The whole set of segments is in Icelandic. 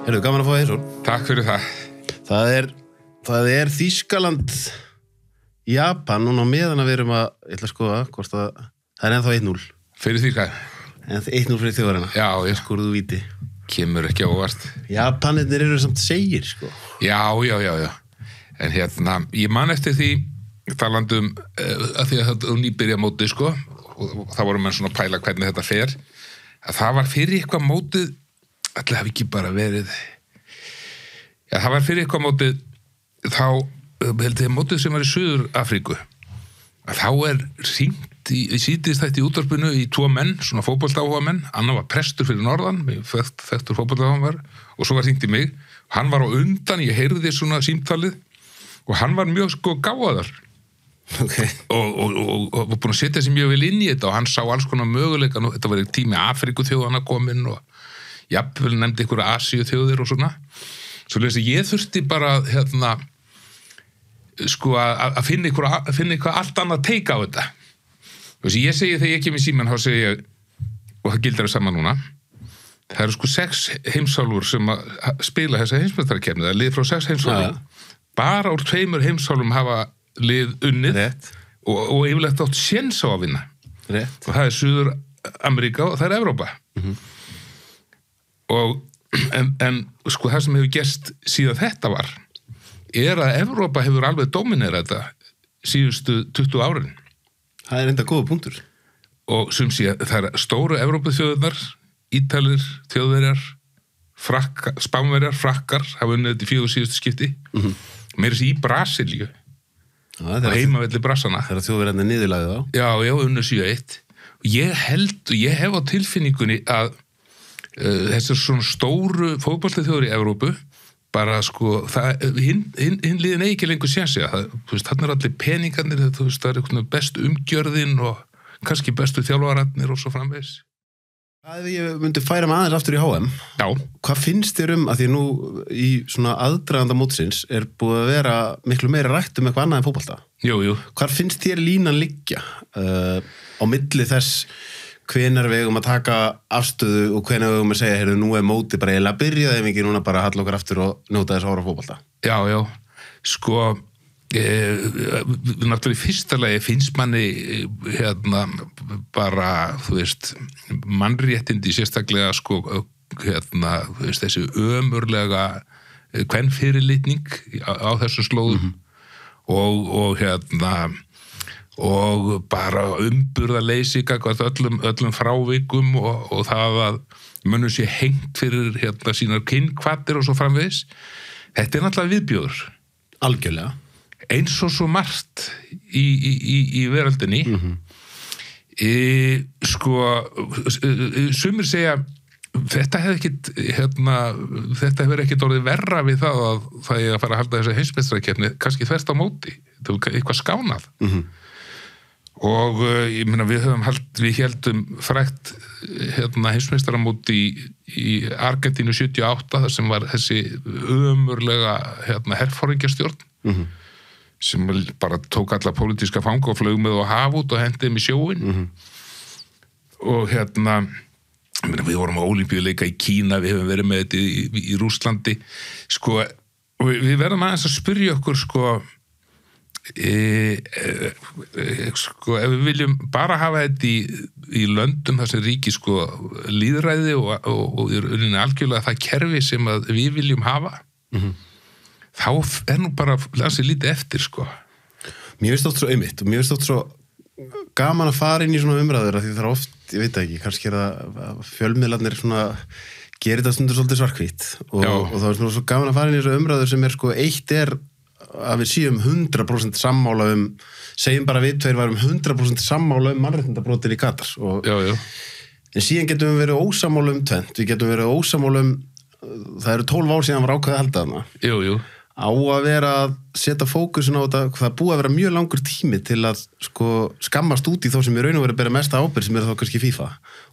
Heyrðu, gaman að fá heimsón. Takk fyrir það. Það er Þýskaland, Japan, núna á meðan að við erum að, ég ætla að skoða, hvort það er ennþá 1-0. Fyrir því hvað? 1-0 fyrir þjóðarina. Já, ég Skorðu víti. kemur ekki á óvart. Japanirnir eru samt segir, sko. Já. En ég man eftir því, talandum, að því að þetta nýbyrja mótið, sko, og það voru menn svona að pæla hvernig þetta fer, að það var fyrir eitthvað mótið, allir hafi ekki bara verið, já, það var fyrir eitthvað mótið, þá, held ég, mótið sem var í Suður Afríku, að þá hringt í síðdegistætti í útvarpinu í 2 menn, svona fótboltaáhugamenn, annar var prestur fyrir norðan, þekktur fótboltaáhugamar, og svo var hringt í mig, hann var á undan, ég heyrði svona símtalið, og hann var mjög sko gáðar. Okay. Og búin að setja sig mjög vel inn í þetta og hann sá alls konar möguleika, þetta var tími Afríku þjóðana komin og jafnvel nefndi ykkur Asíu þjóðir og svona. Svo ég þurfti bara sko að finna eitthvað allt annað teika á þetta. Þessi, ég segi þegar ég kem í símann, þá segi ég, og það gildir það saman núna, það eru sko 6 heimsálfur sem að spila þessa heimsmeistarakeppni, það er lið frá 6 heimsálfur. Bara úr 2 heimsálfum hafa lið unnið og yfirleitt átt séns á að vinna. Rétt. Og það er Suður Ameríka og það er Evrópa. En sko það sem hefur gerst síðan þetta var er að Evrópa hefur alveg dominerað þetta síðustu 20 árin. Það er enda góða punktur. Og sem sé það er stóru Evrópuþjóðirnar, Ítalir, Þjóðverjar, Spánverjar, Frakkar hafa unnið þetta í 4 síðustu skipti. Meira sér í Brasilíu. Og heimavelli brassana. Það er þjóðverjarnir niðurlagið á. Já, unnu 7-1. Og ég hef á tilfinningunni að þessar svona stóru fótboltaþjóðir í Evrópu, bara sko, hinn liðin eigi ekki lengur sénsi að þarna er allir peningarnir, það er eitthvað best umgjörðin og kannski bestu þjálfararnir og svo framvegis. Ef ég myndi færa mig aðeins aftur í HM, já. Hvað finnst þér að því nú í svona aðdraganda mótsins er búið að vera miklu meira rætt eitthvað annað en fótbolta? Jú. Hvar finnst þér línan liggja á milli þess hvenær við eigum að taka afstöðu og hvenær við eigum að segja, heyrðu, nú er mótið bara eiginlega byrjað ef ekki núna bara halla okkar aftur og njóta þess að horfa á fótbolta? Já, sko náttúrulega í fyrsta lagi finnst manni bara, þú veist, mannréttindi sérstaklega sko, þú veist, þessi ömurlega kvenfyrirlitning á þessum slóðum og bara umburðarleysi gagnvart öllum frávikum og það að mönnum sé hengt fyrir sínar kynhvatir og svo framvegis. Þetta er náttúrulega viðbjóður. Algjörlega. Eins og svo margt í veröldinni. Sko, sumir segja þetta hefur ekkit orðið verra við það að það er að fara að halda þessa heimsmeistarakeppni kannski þvert á móti, það er eitthvað skánað. Og ég meina við héldum frægt heimsmeistaramóti í Argentínu 78 þar sem var þessi ömurlega herforingjastjórn sem bara tók alla pólitíska fanga og flög með og haf út og hendið með sjóin. Og við vorum á Ólympíuleika í Kína, við hefum verið með þetta í Rússlandi. Sko, við verðum aðeins að spyrja okkur sko, ef við viljum bara hafa þetta í löndum þar sem ríki sko lýðræði og í rauninni algjörlega það kerfi sem að við viljum hafa, þá er nú bara lansið lítið eftir sko. Mér finnst oft svo einmitt og mér finnst oft svo gaman að fara inn í svona umræður því það er oft, ég veit ekki, kannski er það fjölmiðlarnir svona gerir þetta stundur svolítið svarthvítt og þá er svo gaman að fara inn í svona umræður sem er sko, eitt er að við séum 100% sammála segjum bara við tveir varum 100% sammála mannréttindabrotin í Katar en síðan getum við verið ósammála tvennt, við getum verið ósammála það eru 12 ár síðan var ákveðið að halda þarna. Á að vera að setja fókusin á þetta, það búið að vera mjög langur tími til að sko skammast út í þá sem í raun og verið að bera mesta ábyrgð sem þá kannski FIFA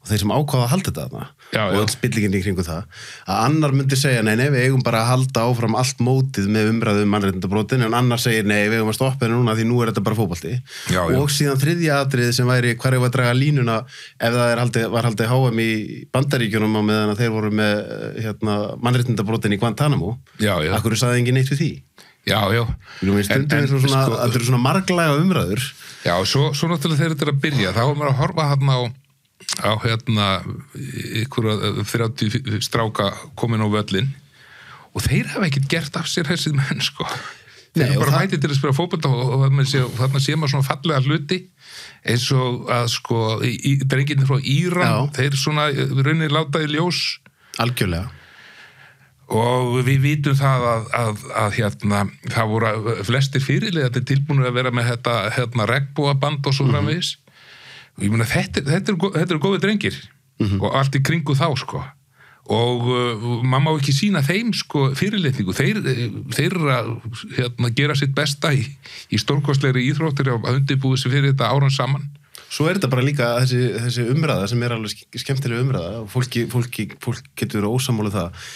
og þeir sem ákváða að halda þetta þarna og öll spillingin í kringu það, að annar myndi segja nei, við eigum bara að halda áfram allt mótið með umræðu mannréttindabrotin en annar segir nei, við eigum að stoppa þetta núna því nú þetta bara fótbolti og síðan þriðja atriði sem væri hvar eigum að draga línuna ef það var haldið HM í Bandaríkjunum á meðan að þeir voru með mannréttindabrotin í Guantanamo, akkur sagði engin neitt við því. Já. Þetta eru svona marglæga umræður. Já, svo náttúrulega þegar þetta er að byrja, þá er maður að horfa þarna á ykkur 30 stráka komin á völlin og þeir hafa ekkert gert af sér þessið menn, sko. Þeir eru bara mætið til að spila fótbolta og þarna sé maður svona fallega hluti eins og að, sko, drengirnir frá Íran, þeir svona rauninni láta í ljós. Algjörlega. Og við vitum það að það voru flestir fyrirliðar tilbúinir að vera með þetta regnbogaband og svo framvegis og ég meina þetta eru góði drengir og allt í kringu þá sko og maður má ekki sýna þeim sko fyrirlitningu, þeir eru að gera sitt besta í stórkostlegri íþróttir að undirbúið sig fyrir þetta áran saman. Svo þetta bara líka þessi umræða sem alveg skemmtileg umræða og fólk getur verið ósammála það.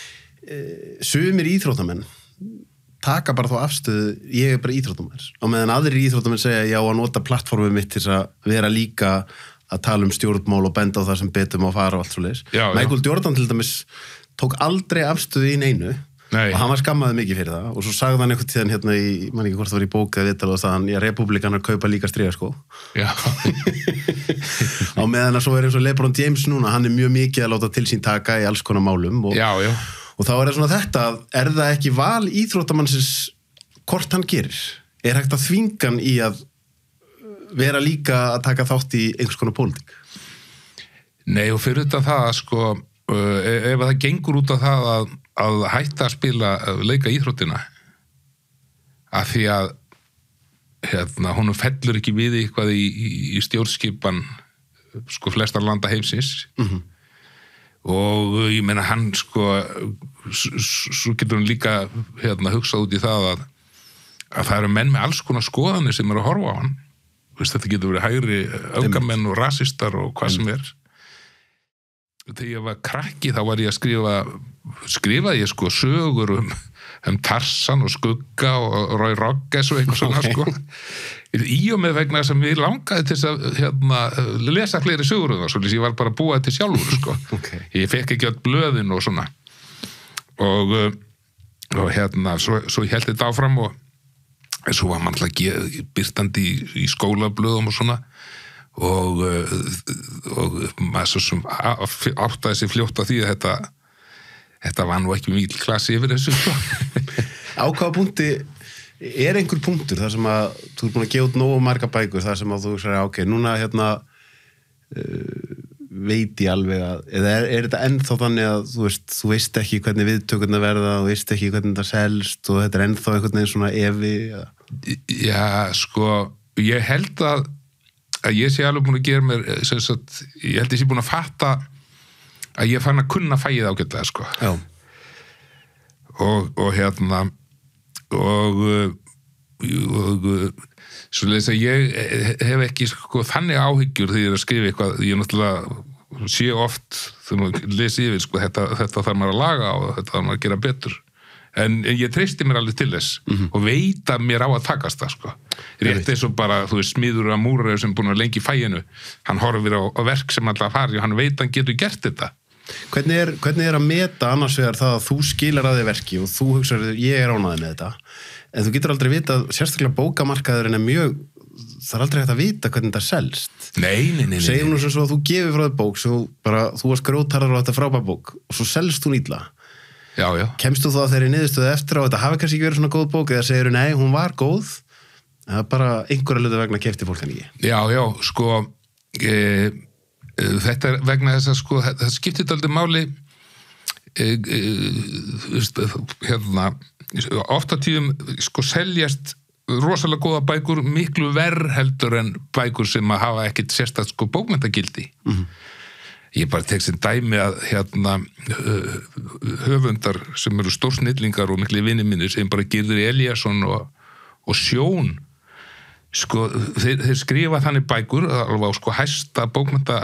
Sumir íþróttamenn taka bara þá afstöðu, ég er bara íþróttamenn og meðan aðrir íþróttamenn segja já að nota plattformið mitt til að vera líka að tala stjórnmál og benda á það sem betum að fara og allt svoleiðis. Michael Jordan til dæmis tók aldrei afstöðu í neinu og hann var skammaði mikið fyrir það og svo sagði hann einhvern tíðan í, mann ekki hvort það var í bók eða viðtal og það hann, republikanar kaupa líka strigaskó á meðan að svo eins og LeBron James núna, hann mjög mikið að láta til sín taka í alls konar málum og þá það svona þetta, er það ekki val íþróttamannsins hvort hann gerir? Er hægt að þvinga hann í að vera líka að taka þátt í einhvers konar pólitík? Nei, og fyrir þetta það, sko, ef það gengur út af það að hætta að spila leika íþróttina af því að honum fellur ekki við eitthvað í stjórnskipan sko flestar landa heimsins og ég meina hann sko svo getur hann líka hugsað út í það að það eru menn með alls konar skoðanir sem eru að horfa á hann. Þetta getur verið hægri öfgamenn og rasistar og hvað sem er. Þegar ég var krakki þá var ég að skrifaði ég sko sögur Tarzan og Skugga og Roy Rogers og eitthvað svona sko. Í og með vegna sem við langaði til að lesa fleiri sögur um það, svo ég var bara að búa þetta sjálfur sko. Ég fekk ekki öll blöðin og svona og svo ég held þetta áfram og svo var mann alltaf byrtandi í skólablöðum og svona og maður svo sem áttaði sig fljótt á því að þetta var nú ekki mikil klassi yfir þessu sko. Á hvaða punkti er einhver punktur þar sem að þú er búin að gefa út nógu marga bækur þar sem að þú sagði ok, núna veit ég alveg að eða er þetta ennþá þannig að þú veist ekki hvernig viðtökurnar verða þú veist ekki hvernig þetta selst og þetta er ennþá einhvern veginn svona evi Já, sko ég held að ég sé alveg búin að gera mér ég held að ég sé búin að fatta að ég fann að kunna fæið ágætlega sko Já. og svoleiðis að ég hef ekki sko þannig áhyggjur þegar ég er að skrifa eitthvað ég náttúrulega sé oft þegar maður lesi yfir sko þetta þarf maður að laga og þetta þarf maður að gera betur en ég treysti mér alveg til þess og veit að mér á að takast það sko rétt eins og bara, þú veist, smiður að múraður sem búin að lengi í fæinu hann horfir á verk sem alltaf fari og hann veit að hann getur gert þetta Hvernig er að meta annars vegar það að þú skilar að þig verki og þú hugsar ég er ánægður með þetta en þú getur aldrei vita, sérstaklega bókamarkaðurinn það er aldrei hægt að vita hvernig þetta selst Nei Segjum nú sem svo að þú gefur frá þig bók svo bara, þú varst grjótarður á þetta frábær bók og svo selst hún illa Já. Kemst þú þá þegar í niðurstöðu eftir á þetta hafi kannski ekki verið svona góð bók eða segir nei, hún var góð það er bara einhverja hluta vegna keypti fólk hann ekki Já, sko þetta er vegna þess að sko það skiptir dálítið máli oft á tíðum sko seljast rosalega góða bækur miklu verr heldur en bækur sem að hafa ekkert sérstakt sko bókmenntagildi ég bara tek sem dæmi að höfundar sem eru stórsnillingar og miklu vinir mínir sem bara Gyrðir Elíasson og og sjón sko, þeir skrifa þannig bækur alveg á sko hæsta bókmennta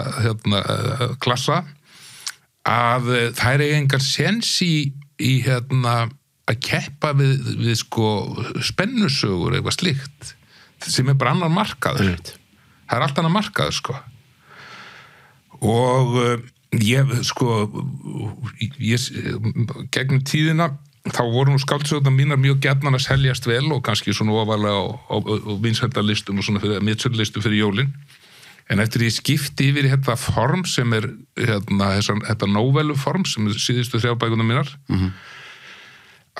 klassa að þær eiga engan séns í að keppa við sko spennusögur eitthvað slíkt sem bara annar markaður það allt annar markaður sko og ég gegnum tíðina þá voru nú skáldsögurnar mínar mjög gjarnan að seljast vel og kannski svona ofalega á vinsældarlistum og svona fyrir metsölulistum fyrir jólin en eftir ég skipti yfir í þetta form sem þetta nóveluform sem síðustu 3 bækurnar mínar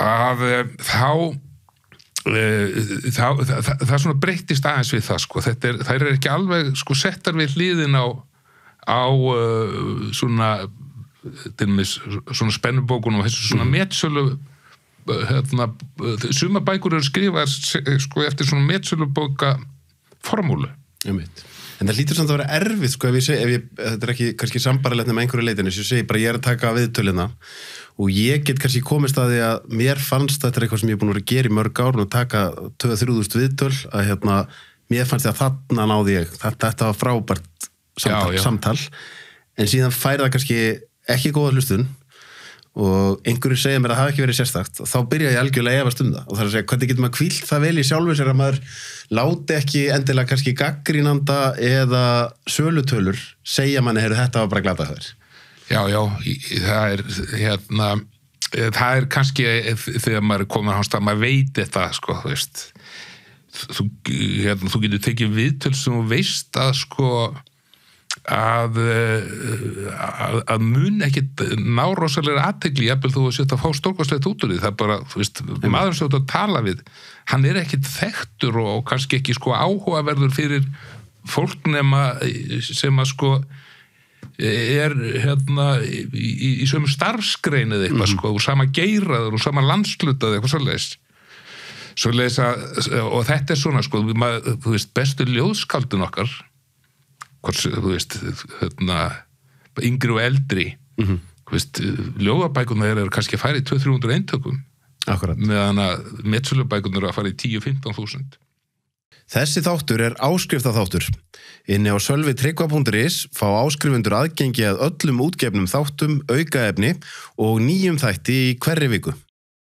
að það svona breyttist aðeins við það sko þær ekki alveg sko settar við hliðin á svona spennubókunum og þessu svona metsölu sumar bækur eru skrifaðar sko eftir svona metsölubóka formúlu. En það lítur samt að vera erfið sko ef ég þetta ekki kannski sambarlegt með einhverju leitinu sem ég segi bara ég að taka viðtölina og ég get kannski komist að því að mér fannst þetta eitthvað sem ég er búin að vera að gera í mörg ár og taka 2-3.000 viðtöl að mér fannst ég að þarna náði ég þetta var frábært samtal en síðan færi það kannski ekki góða hlustun og einhverju segja mér að það hafi ekki verið sérstakt og þá byrja ég algjörlega að efast það og það er að segja hvernig getur maður hvílt það vel í sjálfu sér að maður láti ekki endilega kannski gaggrínanda eða sölutölur segja manni, heyrðu þetta var bara glata þér. Það er kannski þegar maður er komin á hans stað, maður veit þetta sko, þú veist þú getur tekið viðtöl sem þú veist að sko að mun ekkit ná rosalega athygli jafnvel þú að setja að fá stórkostlegt út úr því það er bara, þú veist, maður sem þú að tala við hann er ekkit þekktur og kannski ekki sko áhugaverður fyrir fólk nema sem að sko er í sömu starfsgrein eða eitthvað sko, úr sama geiraður, úr sama landslutað eitthvað svoleiðis og þetta er svona sko, þú veist, bestu ljóðskáldin okkar þú veist, yngri og eldri þú veist, ljóðabækurnar eru kannski að fara í 200-300 eintökum meðan að metsölubækurnar eru að fara í 10-15.000 Þessi þáttur er áskriftaþáttur inni á sölvi.tryggva.is fá áskrifundur aðgengi að öllum útgefnum þáttum, aukaefni og nýjum þætti í hverri viku